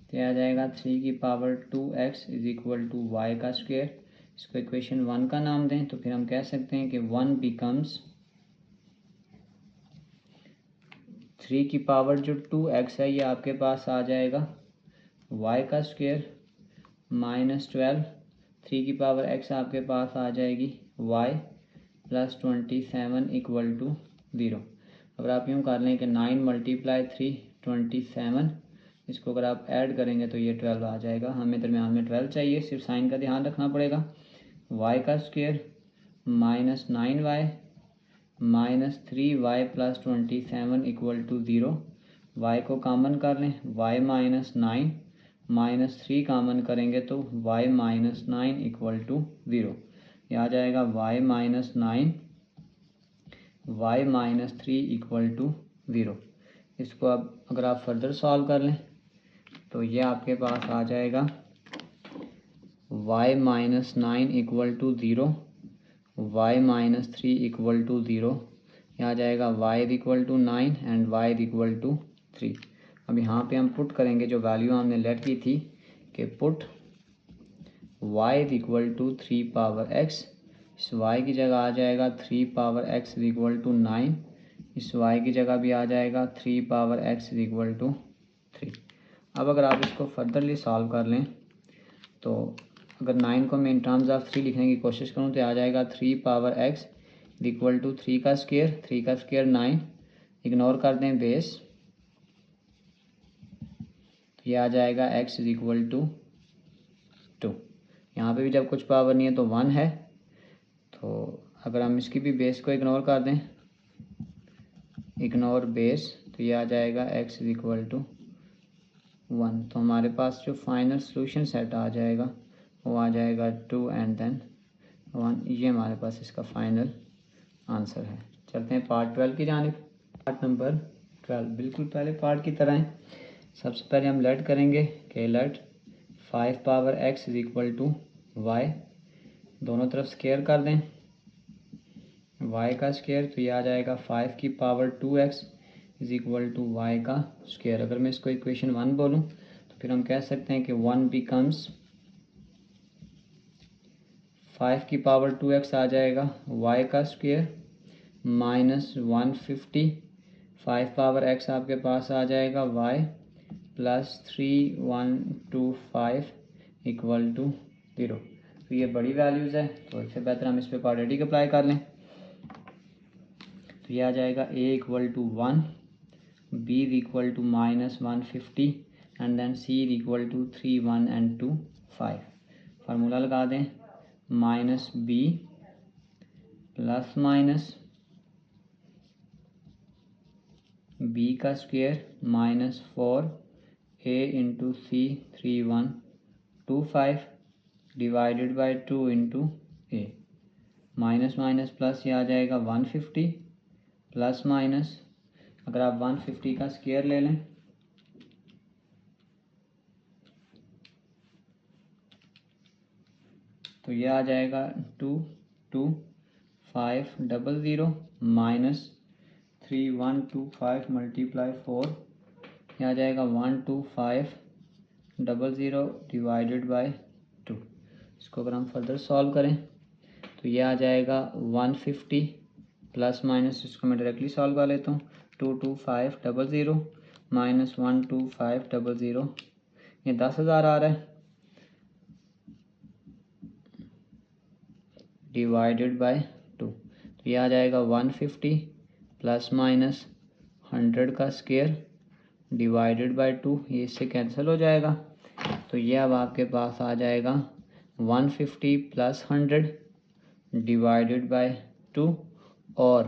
तो आ जाएगा 3 की power 2x is equal to y का स्क्वायर। इसको इक्वेशन 1 का नाम दें तो फिर हम कह सकते हैं कि 1 बिकम्स 3 की पावर जो 2x है ये आपके पास आ जाएगा y का स्क्वायर माइनस 12, 3 की पावर x आपके पास आ जाएगी y प्लस 27 इक्वल टू 0। अगर आप यूँ कर लें कि 9 मल्टीप्लाई 3 27, इसको अगर आप ऐड करेंगे तो ये 12 आ जाएगा। हमें दरम्यान में 12 चाहिए, सिर्फ साइन का ध्यान रखना पड़ेगा। y का square minus 9y minus 3y plus 27 equal to 0। y को कॉमन कर लें, y माइनस 9 माइनस 3 कॉमन करेंगे तो y माइनस 9 इक्वल टू 0। ये आ जाएगा y minus 9 y minus 3 equal to 0। इसको अब अगर आप फर्दर सॉल्व कर लें तो ये आपके पास आ जाएगा y minus 9 equal to 0, y minus 3 equal to 0। यह आ जाएगा y equal to 9 and y equal to 3। अब यहाँ पे हम पुट करेंगे जो वैल्यू हमने लेट की थी कि put y equal to 3 power x। इस y की जगह आ जाएगा 3 पावर x इक्वल टू 9, इस y की जगह भी आ जाएगा 3 पावर x इक्वल टू 3। अब अगर आप इसको फर्दरली सॉल्व कर लें तो अगर 9 को मैं इन टर्म्स ऑफ 3 लिखने की कोशिश करूँ तो आ जाएगा 3 पावर x इक्वल टू 3 का स्क्वायर, 3 का स्क्वायर 9, इग्नोर कर दें बेस, तो ये आ जाएगा x इज इक्वल टू 2। यहाँ पे भी जब कुछ पावर नहीं है तो 1 है, तो अगर हम इसकी भी बेस को इग्नोर कर दें, इग्नोर बेस, तो ये आ जाएगा x इज इक्वल टू 1। तो हमारे पास जो फाइनल सोल्यूशन सेट आ जाएगा वो आ जाएगा 2 एंड देन 1। ये हमारे पास इसका फाइनल आंसर है। चलते हैं पार्ट 12 की जानिब, पार्ट नंबर 12 बिल्कुल पहले पार्ट की तरह है। सबसे पहले हम लेट करेंगे कि let 5 power x is equal to y, दोनों तरफ स्क्वायर कर दें, y का स्क्वायर, तो ये आ जाएगा 5 की power 2x is equal to y का स्क्वायर। अगर मैं इसको इक्वेशन 1 बोलूँ तो फिर हम कह सकते हैं कि 1 बिकम्स 5 की पावर 2x आ जाएगा y का स्क्वायर माइनस 150, 5 पावर x आपके पास आ जाएगा y प्लस 3125 इक्वल टू 0। तो ये बड़ी वैल्यूज़ है, तो इससे बेहतर हम इस पर क्वाड्रेटिक अप्लाई कर लें। तो ये आ जाएगा a equal to 1, b equal to minus 150 and then c equal to 3 1 and 2 5। Formula लगा दें, minus b plus minus b का square minus 4a into c 3125 divided by 2 into a, minus minus plus, ये आ जाएगा 150 plus minus, अगर आप 150 का square ले लें तो ये आ जाएगा 22500 माइनस 3125 मल्टीप्लाई 4, ये आ जाएगा 12500 डिवाइडेड बाई 2। इसको अगर हम फर्दर सॉल्व करें तो ये आ जाएगा 150 प्लस माइनस, इसको मैं डायरेक्टली सॉल्व कर लेता हूँ, 22500 माइनस 12500, ये 10,000 आ रहा है, डिवाइडेड बाय 2। तो ये आ जाएगा 150 प्लस माइनस 100 का स्क्वायर डिवाइडेड बाय 2, ये इससे कैंसिल हो जाएगा। तो ये अब आपके पास आ जाएगा 150 प्लस 100 डिवाइडेड बाय 2 और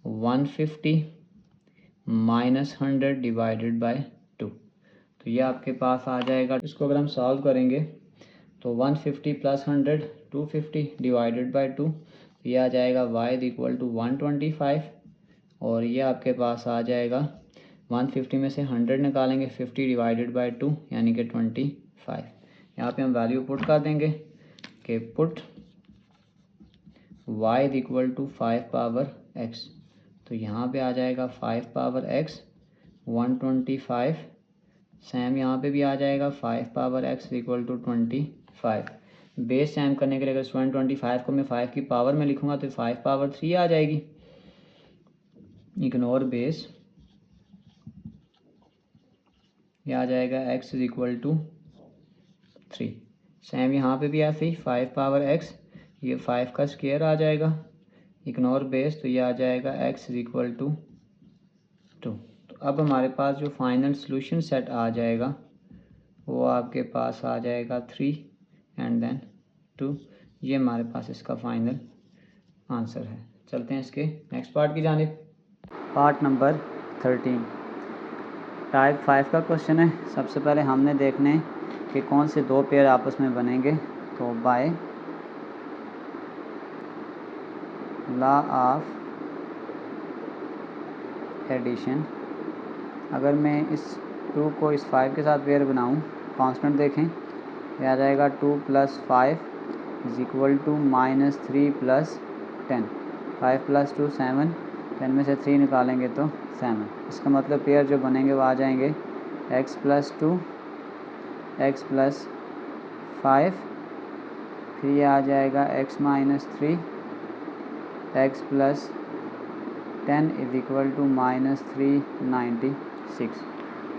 150 माइनस 100 डिवाइडेड बाय 2। तो ये आपके पास आ जाएगा। इसको अगर हम सॉल्व करेंगे तो 150 प्लस 100 250 डिवाइडेड बाय 2, तो ये आ जाएगा y इक्वल टू 125 और ये आपके पास आ जाएगा 150 में से 100 निकालेंगे 50 डिवाइडेड बाय 2 यानी कि 25। यहाँ पे हम वैल्यू पुट कर देंगे कि put y equal to 5 power x, तो यहाँ पे आ जाएगा 5 पावर x 125, सैम यहाँ पे भी आ जाएगा 5 power x equal to 25। Base same करने के लिए अगर 125 को मैं 5 की पावर में लिखूँगा तो 5 पावर 3 आ जाएगी। इग्नोर बेस, ये आ जाएगा x इक्वल टू 3। सैम यहाँ पे भी ऐसे ही 5 पावर x, ये 5 का स्क्वायर आ जाएगा। इग्नोर बेस, तो ये आ जाएगा x इक्वल टू 2। तो अब हमारे पास जो फाइनल सॉल्यूशन सेट आ जाएगा वो आपके पास आ जाएगा 3 एंड देन 2। ये हमारे पास इसका फाइनल आंसर है। चलते हैं इसके नेक्स्ट पार्ट की जानिब। पार्ट नंबर 13 टाइप 5 का क्वेश्चन है। सबसे पहले हमने देखने कि कौन से दो पेयर आपस में बनेंगे। तो बाय लॉ ऑफ एडिशन अगर मैं इस 2 को इस 5 के साथ पेयर बनाऊं, कांस्टेंट देखें, यह आ जाएगा 2 plus 5 is equal to minus 3 plus 10। 5 plus 2 7, 10 में से 3 निकालेंगे तो 7। इसका मतलब पेयर जो बनेंगे वो आ जाएंगे x प्लस 2 x प्लस 5, फिर ये आ जाएगा x minus 3 x plus 10 is equal to minus 396।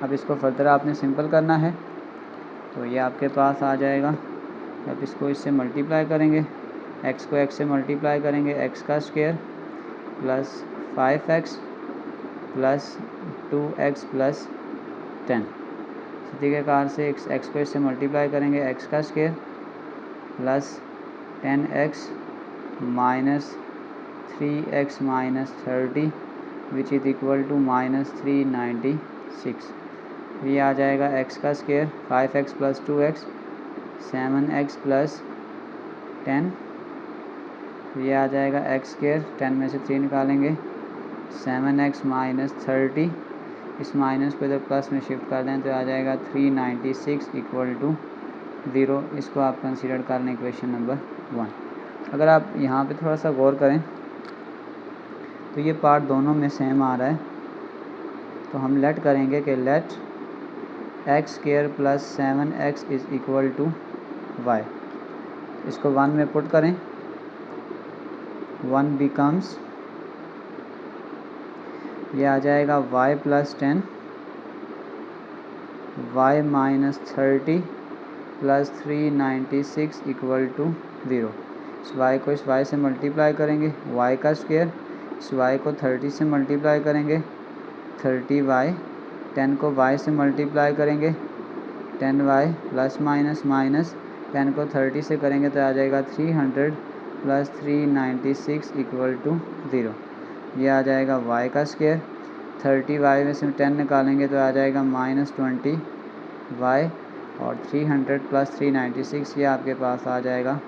अब इसको फर्दर आपने सिंपल करना है, तो ये आपके पास आ जाएगा। अब इसको इससे मल्टीप्लाई करेंगे, x को x से मल्टीप्लाई करेंगे, x का square plus 5x plus 2x plus 10। इसी प्रकार से x को इससे मल्टीप्लाई करेंगे, x का square plus 10x minus 3x minus 30 which is equal to minus 396। ये आ जाएगा x का square 5x plus 2x 7x plus 10, ये आ जाएगा x स्क्वायर, 10 में से 3 निकालेंगे 7x माइनस 30, इस माइनस को इधर प्लस में शिफ्ट कर दें तो आ जाएगा 396 इक्वल टू 0। इसको आप कंसीडर कर लें इक्वेशन नंबर 1। अगर आप यहाँ पे थोड़ा सा गौर करें तो ये पार्ट दोनों में सेम आ रहा है, तो हम लेट करेंगे कि let x square plus 7x is equal to y। इसको 1 में पुट करें, 1 बिकम्स, ये आ जाएगा y plus 10 y minus 30 plus 396 equal to 0। इस y को इस y से मल्टीप्लाई करेंगे, y का स्क्वायर, इस y को 30 से मल्टीप्लाई करेंगे 30y, 10 को y से मल्टीप्लाई करेंगे 10y प्लस माइनस माइनस 10 को 30 से करेंगे तो आ जाएगा 300 प्लस 396 इक्वल टू 0। ये आ जाएगा y का स्क्वायर, 30y में से 10 निकालेंगे तो आ जाएगा माइनस 20y और 300 प्लस 396 ये आपके पास आ जाएगा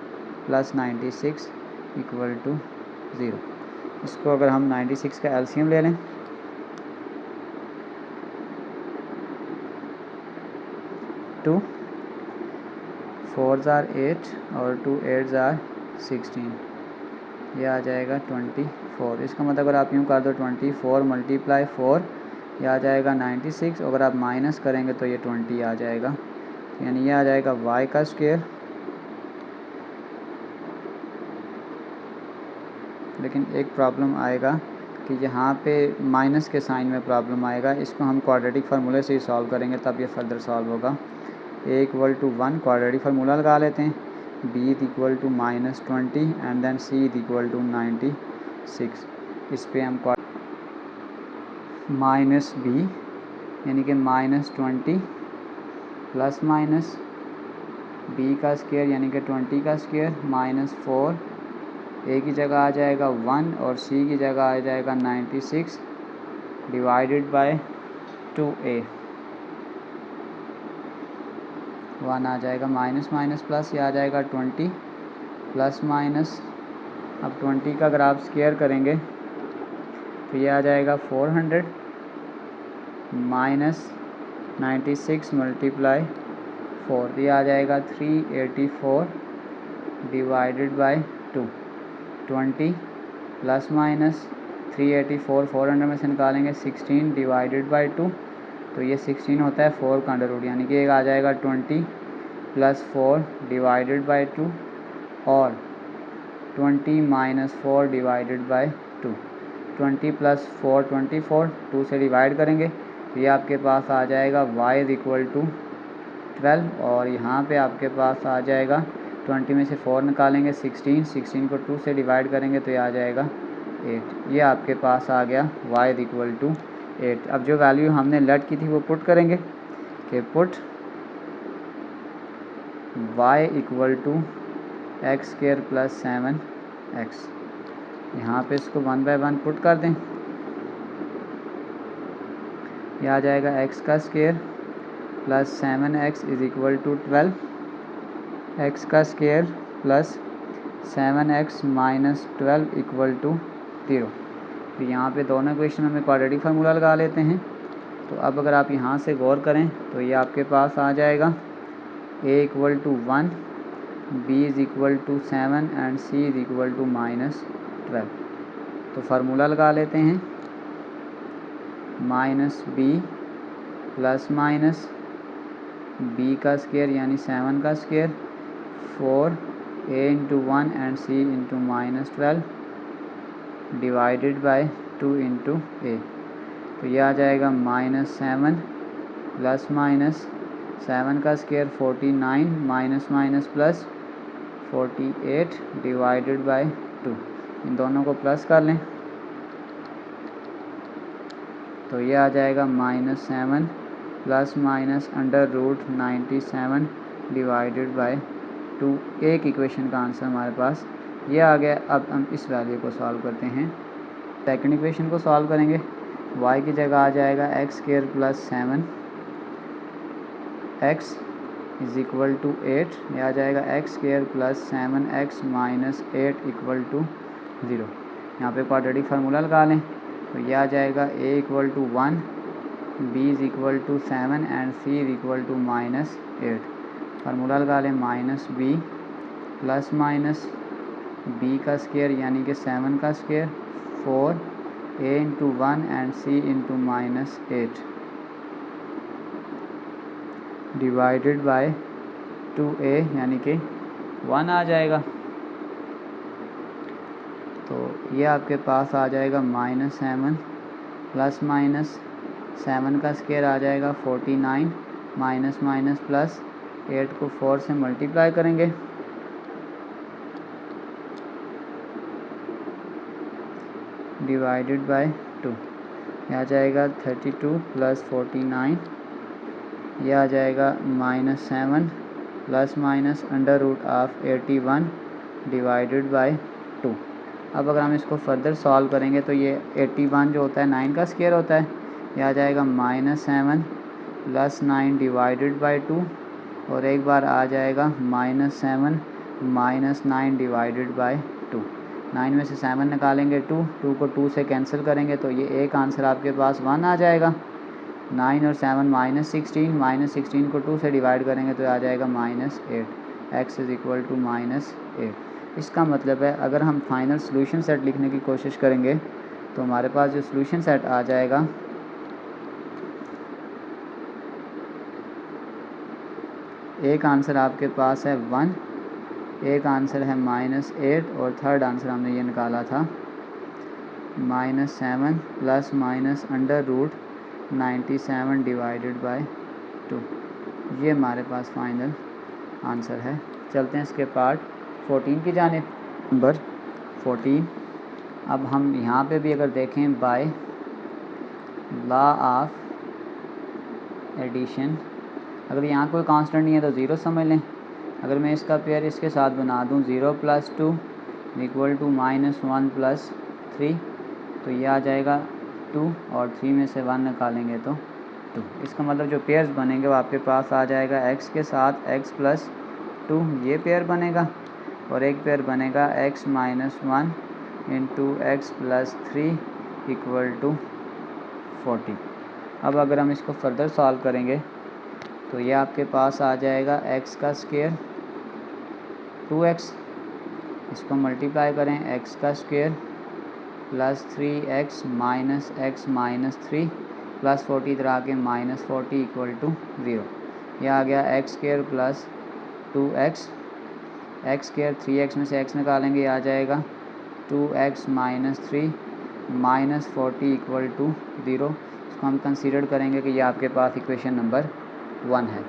प्लस 96 इक्वल टू 0। इसको अगर हम 96 का एलसीएम ले लें 2 4 आर 8 और 2 8 आर 16, ये आ जाएगा 24। इसका मतलब अगर आप यूँ कर दो 24 मल्टीप्लाई 4, ये आ जाएगा 96, अगर आप माइनस करेंगे तो ये 20 आ जाएगा, यानी ये आ जाएगा y का स्क्वायर। लेकिन एक प्रॉब्लम आएगा कि यहाँ पे माइनस के साइन में प्रॉब्लम आएगा, इसको हम क्वाड्रेटिक फार्मूले से ही सॉल्व करेंगे तब ये फर्दर सॉल्व होगा। a equal to 1 quadratic formula लगा लेते हैं, b equal to minus 20 and then c equal to 96। इस पे हम माइनस b यानी कि माइनस 20 प्लस माइनस b का स्क्वायर यानी कि 20 का स्क्वायर माइनस 4 ए की जगह आ जाएगा 1 और सी की जगह आ जाएगा 96 डिवाइडेड बाय 2a। 1 आ जाएगा, माइनस माइनस प्लस, ये आ जाएगा 20 प्लस माइनस। अब 20 का अगर आप स्क्वायर करेंगे तो ये आ जाएगा 400 माइनस 96 मल्टीप्लाई 4, ये आ जाएगा 384 डिवाइडेड बाय 2। 20 प्लस माइनस 384 400 में से निकालेंगे 16 डिवाइडेड बाय 2, तो ये 16 होता है 4 का अंडर रूट, यानी कि एक आ जाएगा 20 प्लस 4 डिवाइडेड बाय 2 और 20 माइनस 4 डिवाइडेड बाय 2। 20 प्लस 4 24, 2 से डिवाइड करेंगे तो ये आपके पास आ जाएगा y इज़ इक्वल टू 12 और यहाँ पे आपके पास आ जाएगा 20 में से 4 निकालेंगे 16, 16 को 2 से डिवाइड करेंगे तो ये आ जाएगा 8। ये आपके पास आ गया y इज़ इक्वल टू 8। अब जो वैल्यू हमने लेट की थी वो पुट करेंगे कि put y equal to x square plus 7x। यहाँ पे इसको 1 बाय 1 पुट कर दें, ये आ जाएगा x का square plus 7x is equal to 12, x का square plus 7x minus 12 equal to 0। तो यहाँ पे दोनों इक्वेशन में क्वाड्रेटिक फार्मूला लगा लेते हैं। तो अब अगर आप यहाँ से गौर करें तो ये आपके पास आ जाएगा a equal to 1, b is equal to 7 and c is equal to minus 12। तो फार्मूला लगा लेते हैं, minus b plus minus b का स्क्वायर यानी 7 का square 4a into 1 and c into minus 12 divided by 2 into a। तो यह आ जाएगा माइनस 7 प्लस माइनस 7 का square 49 minus minus plus 48 divided by 2। इन दोनों को प्लस कर लें तो ये आ जाएगा minus 7 plus minus under root 97 divided by 2। एक इक्वेशन का आंसर हमारे पास ये आ गया। अब हम इस वैल्यू को सॉल्व करते हैं। सेकंड इक्वेशन को सॉल्व करेंगे, y की जगह आ जाएगा x square plus 7x is equal to 8, ये आ जाएगा x square plus 7x minus 8 equal to 0। यहाँ पे क्वाड्रेटिक फार्मूला लगा लें तो ये आ जाएगा a equal to 1, b is equal to 7 and c is equal to minus 8। Formula लगा लें, minus b plus minus b का स्क्वायर यानी कि 7 का square 4a into 1 and c into minus 8 divided by 2a यानी कि 1 आ जाएगा। तो ये आपके पास आ जाएगा माइनस 7 प्लस माइनस 7 का स्क्वायर आ जाएगा 49 माइनस माइनस प्लस 8 को 4 से मल्टीप्लाई करेंगे डिवाइडेड बाय 2। यह आ जाएगा 32 प्लस 49, यह आ जाएगा minus 7 plus minus under root of 81 divided by 2। अब अगर हम इसको फर्दर सॉल्व करेंगे तो ये 81 जो होता है 9 का स्क्वायर होता है, यह आ जाएगा माइनस 7 प्लस 9 डिवाइडेड बाय 2 और एक बार आ जाएगा माइनस 7 माइनस 9 डिवाइडेड बाय 2। 9 में से 7 निकालेंगे 2 को 2 से कैंसिल करेंगे तो ये एक आंसर आपके पास 1 आ जाएगा। 9 और 7 माइनस 16 को 2 से डिवाइड करेंगे तो आ जाएगा minus 8। X is equal to minus 8। इसका मतलब है अगर हम फाइनल सोल्यूशन सेट लिखने की कोशिश करेंगे तो हमारे पास जो सोल्यूशन सेट आ जाएगा एक आंसर आपके पास है 1, एक आंसर है माइनस 8 और थर्ड आंसर हमने ये निकाला था minus 7 plus minus under root 97 divided by 2। ये हमारे पास फाइनल आंसर है। चलते हैं इसके पार्ट 14 की जानिब। नंबर 14, अब हम यहाँ पे भी अगर देखें बाय लॉ ऑफ एडिशन, अगर यहाँ कोई कांस्टेंट नहीं है तो ज़ीरो समझ लें। अगर मैं इसका पेयर इसके साथ बना दूँ 0 प्लस 2 इक्वल टू -1 प्लस 3, तो ये आ जाएगा 2 और 3 में से 1 निकालेंगे तो 2। इसका मतलब जो पेयर्स बनेंगे वो आपके पास आ जाएगा x के साथ x प्लस 2, ये पेयर बनेगा, और एक पेयर बनेगा x minus 1 into x plus 3 equal to 40। अब अगर हम इसको फर्दर सॉल्व करेंगे तो ये आपके पास आ जाएगा x का स्क्वायर 2x, इसको मल्टीप्लाई करें x का square plus 3x minus 3 plus 40 इधर आके माइनस 40 इक्वल टू 0। यह आ गया x square plus 2x, x square 3x में से x निकालेंगे, ये आ जाएगा 2x minus 3 minus 40 equal to 0। इसको हम कंसीडर करेंगे कि ये आपके पास इक्वेशन नंबर 1 है।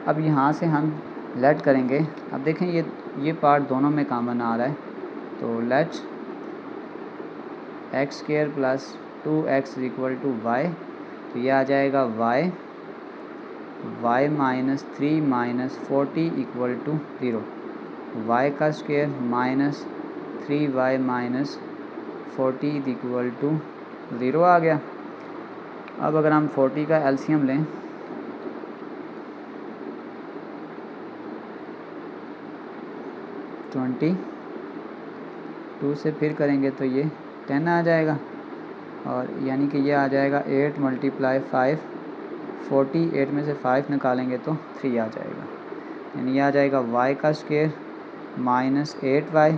अब यहाँ से हम लेट करेंगे, अब देखें ये पार्ट दोनों में कॉमन आ रहा है, तो let x square plus 2x equal to y, तो ये आ जाएगा y minus 3 minus 40 equal to 0। y का square minus 3y minus 40 equal to 0 आ गया। अब अगर हम 40 का एलसीएम लें तो 2 से फिर करेंगे तो ये 10 आ जाएगा, और यानी कि ये आ जाएगा 8 मल्टीप्लाई 5 40, 8 में से 5 निकालेंगे तो 3 आ जाएगा, यानी ये आ जाएगा y का square minus 8y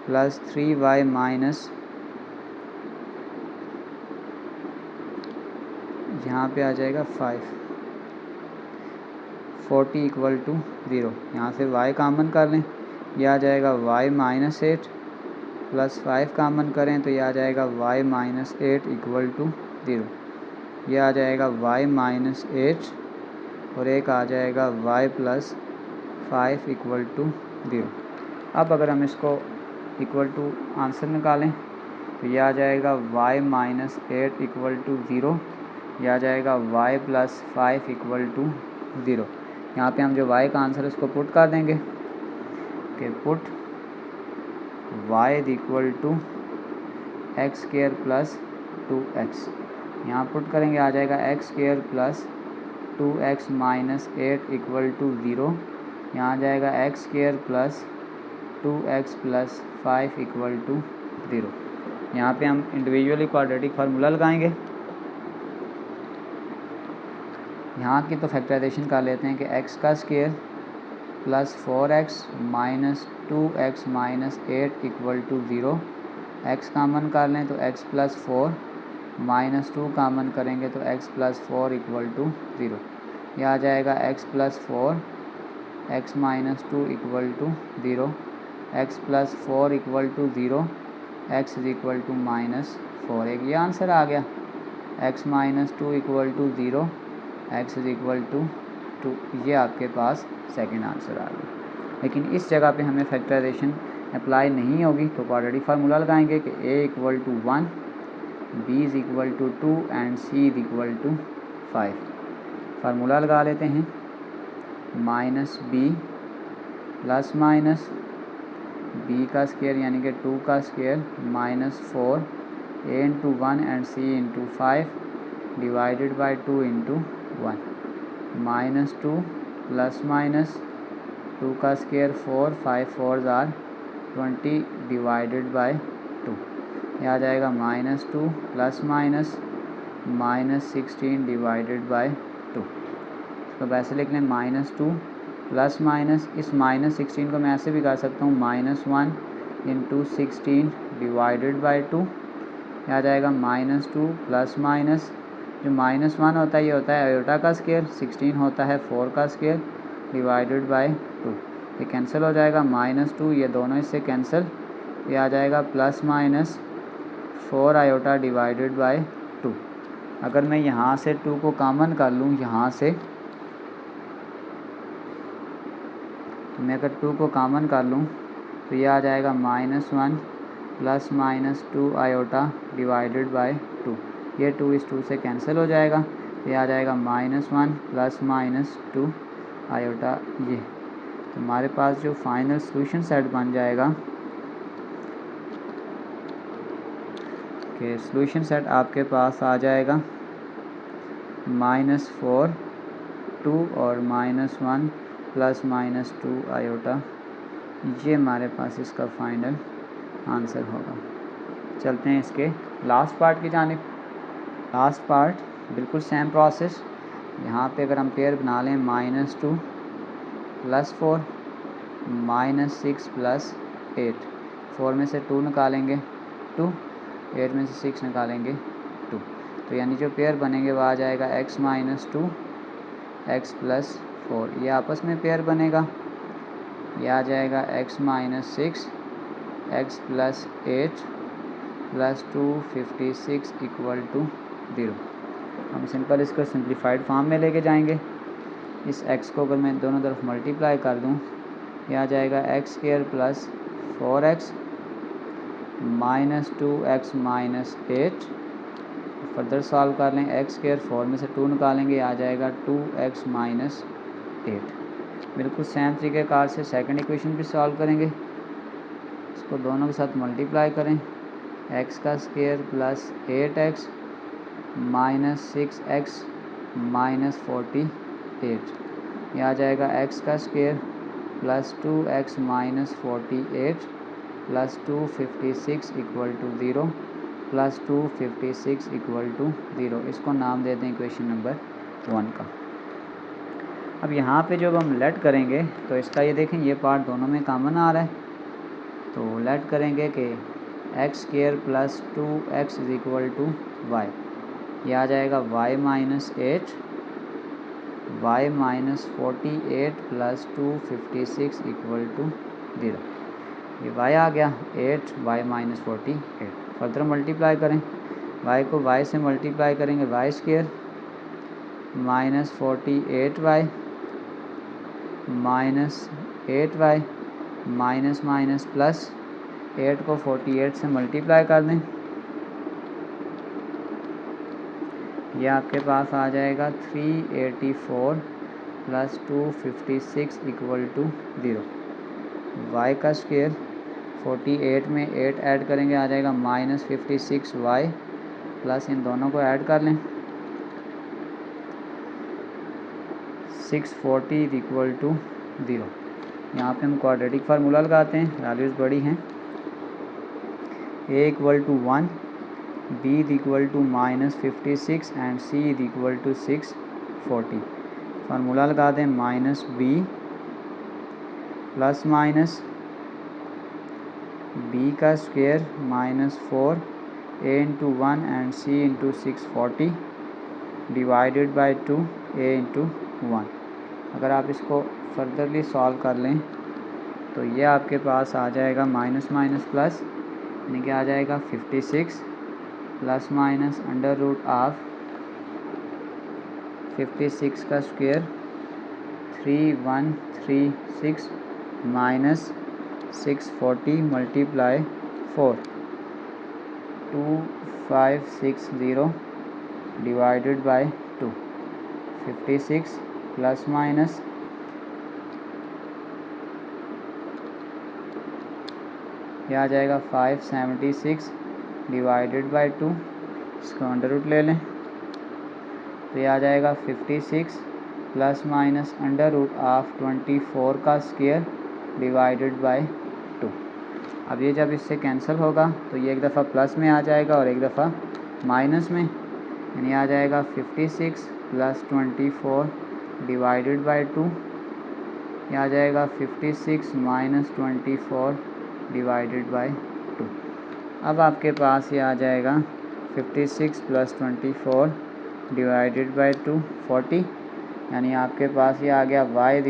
plus 3y minus, यहाँ पे आ जाएगा 40 इक्वल टू 0। यहाँ से y कॉमन कर लें, यह आ जाएगा y माइनस 8 प्लस 5 कॉमन करें तो यह आ जाएगा y माइनस 8 इक्वल टू 0। यह आ जाएगा y माइनस 8 और एक आ जाएगा y प्लस 5 इक्वल टू 0। अब अगर हम इसको इक्वल टू आंसर निकालें तो यह आ जाएगा y माइनस 8 इक्वल टू 0, यह आ जाएगा y प्लस 5 इक्वल टू 0। यहाँ पे हम जो y का आंसर है उसको पुट कर देंगे कि put y equal to x square plus 2x, यहाँ पुट करेंगे आ जाएगा x square plus 2x minus 8 equal to 0। यहाँ आ जाएगा x square plus 2x plus 5 equal to 0। यहाँ पे हम इंडिविजुअली क्वाड्रेटिक फार्मूला लगाएंगे। यहाँ की तो फैक्टराइजेशन कर लेते हैं कि x का square plus 4x minus 2x minus 8 equal to 0। x common कर लें तो x प्लस 4 माइनस 2 कामन करेंगे तो x प्लस 4 इक्वल टू 0। यह आ जाएगा x plus 4 x minus 2 equal to 0, x plus 4 equal to 0, x is equal to minus 4। एक ये आंसर आ गया, x minus 2 equal to 0, x is equal to 2, ये आपके पास सेकंड आंसर आ गया। लेकिन इस जगह पे हमें फैक्टराइजेशन अप्लाई नहीं होगी, तो क्वाड्रेटिक फार्मूला लगाएंगे कि a equal to 1, b is equal to 2 and c is equal to 5। Formula लगा लेते हैं, minus b plus minus b का स्क्वायर यानी कि 2 का square minus 4 a into 1 and c into 5 divided by 2 into 1, minus 2 plus minus 2 का square 4, 5 4 are 20 divided by 2, यह आ जाएगा minus 2 plus minus minus 16 divided by 2। इसको वैसे लिख लें माइनस 2 प्लस माइनस, इस माइनस 16 को मैं ऐसे भी कर सकता हूँ माइनस 1 इंटू 16 डिवाइडेड बाई 2, यह आ जाएगा माइनस 2 प्लस माइनस, जो माइनस 1 होता है ये होता है आयोटा का स्क्वायर, 16 होता है 4 का स्क्वायर डिवाइडेड बाई 2, ये कैंसिल हो जाएगा, माइनस 2 ये दोनों इससे कैंसिल, ये आ जाएगा plus minus 4 iota divided by 2। अगर मैं यहाँ से 2 को कॉमन कर लूँ, यहाँ से तो मैं अगर 2 को कॉमन कर लूँ तो ये आ जाएगा minus 1 plus minus 2 iota divided by 2, ये 2 इस 2 से कैंसिल हो जाएगा, ये आ जाएगा माइनस 1 प्लस माइनस 2 आयोटा ये। तो हमारे पास जो फाइनल सॉल्यूशन सेट बन जाएगा कि सॉल्यूशन सेट आपके पास आ जाएगा -4 2 और -1 प्लस -2 आयोटा। ये हमारे पास इसका फाइनल आंसर होगा। चलते हैं इसके लास्ट पार्ट की जानिब। लास्ट पार्ट बिल्कुल सेम प्रोसेस। यहाँ पे अगर हम पेयर बना लें -2 + 4 -6 + 8, 4 में से 2 निकालेंगे 2, 8 में से 6 निकालेंगे 2, तो यानी जो पेयर बनेंगे वो आ जाएगा x - 2 x + 4। ये आपस में पेयर बनेगा। ये आ जाएगा x - 6 x + 8 + 256 = 0। हम सिंपल इसको सिंप्लीफाइड फॉर्म में लेके जाएंगे। इस x को अगर मैं दोनों तरफ मल्टीप्लाई कर दूं, यह आ जाएगा x² + 4x - 2x - 8। Further solve कर लें, x², 4 में से 2 निकालेंगे, आ जाएगा 2x - 8। बिल्कुल सेम तरीक़ेकार से सेकंड इक्वेशन भी सॉल्व करेंगे। इसको दोनों के साथ मल्टीप्लाई करें, x² + 8x - 6x - 48। यह आ जाएगा x² + 2x - 48 + 256 = 0 + 256 = 0। इसको नाम दे दें इक्वेशन नंबर 1 का। अब यहाँ पे जब हम लेट करेंगे तो इसका ये देखें, ये पार्ट दोनों में कॉमन आ रहा है, तो लेट करेंगे कि x² + 2x = y। ये आ जाएगा y - 8 y - 48 + 256 = 0। ये y आ गया 8 y - 48। फर्दर मल्टीप्लाई करें, y को y से मल्टीप्लाई करेंगे y² - 48y -8y minus plus 8 को 48 से मल्टीप्लाई कर दें, यह आपके पास आ जाएगा 384 + 256 = 0। y का स्क्वायर 48 में 8 ऐड करेंगे, आ जाएगा -56y प्लस इन दोनों को ऐड कर लें 640 = 0। यहाँ पे हम क्वाड्रेटिक फार्मूला लगाते हैं, वैल्यूज़ बड़ी हैं। a = 1, b = -56 and c = 640। Formula लगा दें -b प्लस माइनस b का square -4 a × 1 and c × 640 divided by 2 a × 1। अगर आप इसको फर्दरली सॉल्व कर लें तो ये आपके पास आ जाएगा माइनस माइनस प्लस, यानी कि आ जाएगा 56 प्लस माइनस √ऑफ 56 का square 3136 minus 640 multiply 4 2560 divided by 2। 56 plus minus यह आ जाएगा 576 डिवाइडेड बाय 2। इसको अंडर रूट ले लें तो यह आ जाएगा 56 प्लस माइनस √24 का स्क्वायर डिवाइडेड बाय 2। अब ये जब इससे कैंसिल होगा तो ये एक दफ़ा प्लस में आ जाएगा और एक दफ़ा माइनस में, यानी आ जाएगा 56 प्लस 24 डिवाइडेड बाय 2। यह आ जाएगा 56 माइनस 24 डिवाइडेड बाय 2। अब आपके पास ये आ जाएगा 56 प्लस 24 डिवाइडेड बाय 2 40, यानी आपके पास ये आ गया y =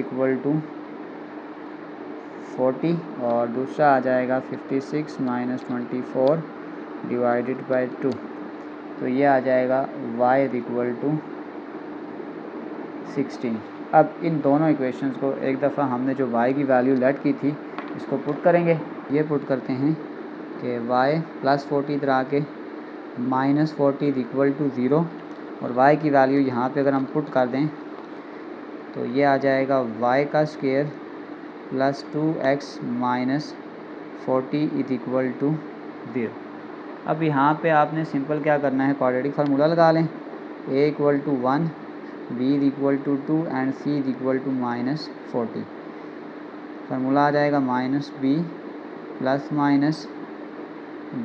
40 और दूसरा आ जाएगा 56 माइनस 24 डिवाइडेड बाय 2, तो ये आ जाएगा y = 16। अब इन दोनों इक्वेशंस को एक दफ़ा हमने जो y की वैल्यू लेट की थी इसको पुट करेंगे। ये पुट करते हैं कि y + 40 इधर आके -40 = 0 और y की वैल्यू यहाँ पे अगर हम पुट कर दें तो ये आ जाएगा y का स्क्वायर + 2x - 40 = 0। अब यहाँ पे आपने सिंपल क्या करना है, क्वाड्रेटिक फार्मूला लगा लें। a equal to 1, b equal to 2 and c equal to -40। Formula आ जाएगा -b प्लस माइनस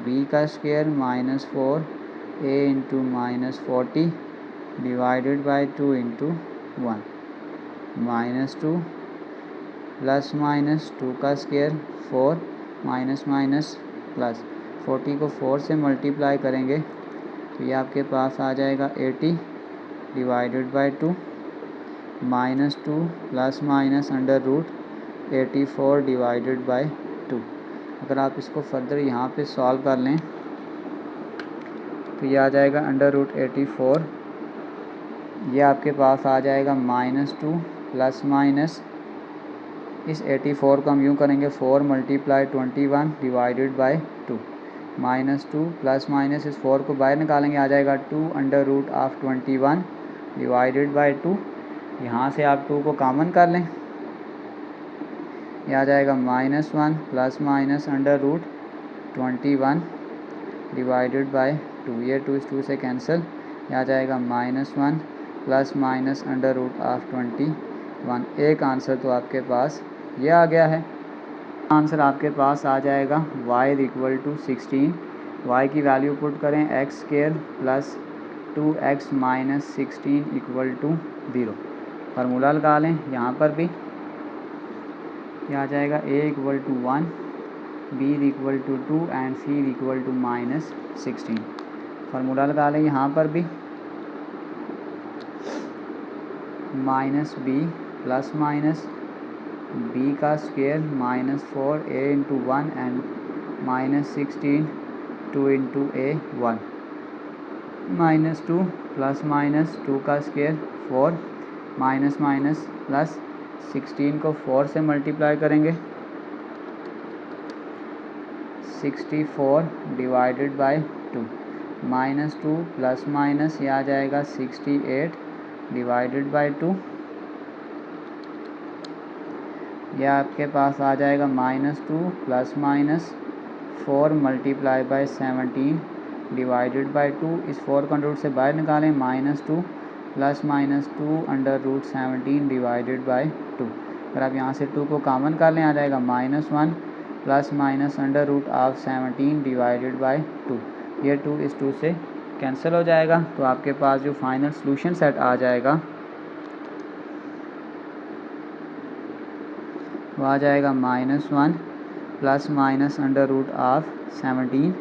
b का square -4 a into -40 divided by 2 into 1 -2 plus minus 2 का स्क्वायर 4 माइनस माइनस प्लस 40 को 4 से मल्टीप्लाई करेंगे तो ये आपके पास आ जाएगा 80 divided by 2 -2 plus minus under root 84 divided by 2। अगर आप इसको फर्दर यहाँ पे सॉल्व कर लें तो ये आ जाएगा अंडर रूट 84, ये आपके पास आ जाएगा -2 प्लस माइनस इस 84 को हम यूँ करेंगे 4 multiply 21 divided by 2 -2 plus minus इस 4 को बाहर निकालेंगे, आ जाएगा 2 under root of 21 divided by 2। यहाँ से आप 2 को कॉमन कर लें, यह आ जाएगा -1 plus minus under root 21 divided by 2। ये 2 इस 2 से कैंसिल, यह आ जाएगा -1 plus minus under root of 21। एक आंसर तो आपके पास ये आ गया है। आंसर आपके पास आ जाएगा y इक्वल टू 16। y की वैल्यू पुट करें x square plus 2x minus 16 equal to 0। Formula लगा लें, यहाँ पर भी यह आ जाएगा a equal to 1, b equal to 2 and c equal to -16। Formula लगा लें, यहाँ पर भी -b प्लस माइनस b का square -4 a into 1 and -16 2 into a 1 -2 plus minus 2 का स्क्वायर 4 माइनस माइनस प्लस 16 को 4 से मल्टीप्लाई करेंगे 64 डिवाइडेड बाई 2 -2 प्लस माइनस ये आ जाएगा 68 डिवाइडेड बाई 2। यह आपके पास आ जाएगा -2 plus minus 4 multiply by 17 divided by 2। इस 4 को अंडर रूट से बाहर निकालें, -2 plus minus 2 under root 17 divided by 2। अगर आप यहाँ से 2 को कॉमन कर लें, आ जाएगा -1 plus minus under root of 17 divided by 2। ये 2 इस 2 से कैंसिल हो जाएगा, तो आपके पास जो फाइनल सॉल्यूशन सेट आ जाएगा वो आ जाएगा -1 plus minus under root of 17।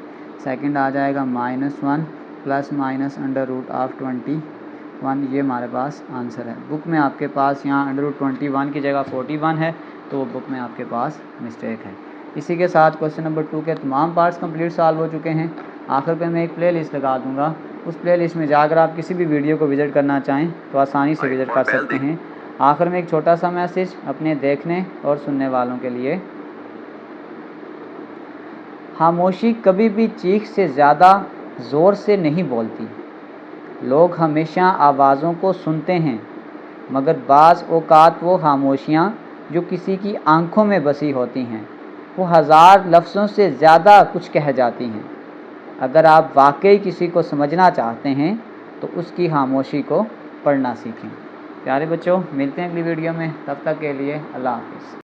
Second आ जाएगा -1 plus minus under root of 21। ये हमारे पास आंसर है। बुक में आपके पास यहाँ अंडर रूट 21 की जगह 41 है, तो वो बुक में आपके पास मिस्टेक है। इसी के साथ क्वेश्चन नंबर 2 के तमाम पार्ट्स कंप्लीट सॉल्व हो चुके हैं। आखिर पे मैं एक प्ले लिस्ट लगा दूँगा, उस प्ले लिस्ट में जाकर आप किसी भी वीडियो को विज़िट करना चाहें तो आसानी से विज़िट कर सकते हैं। आखिर में एक छोटा सा मैसेज अपने देखने और सुनने वालों के लिए, खामोशी कभी भी चीख से ज़्यादा ज़ोर से नहीं बोलती। लोग हमेशा आवाज़ों को सुनते हैं, मगर बाज़ औक़ात वो खामोशियाँ जो किसी की आंखों में बसी होती हैं, वो हज़ार लफ्ज़ों से ज़्यादा कुछ कह जाती हैं। अगर आप वाकई किसी को समझना चाहते हैं तो उसकी खामोशी को पढ़ना सीखें। प्यारे बच्चों, मिलते हैं अगली वीडियो में, तब तक के लिए अल्लाह हाफ़िज़।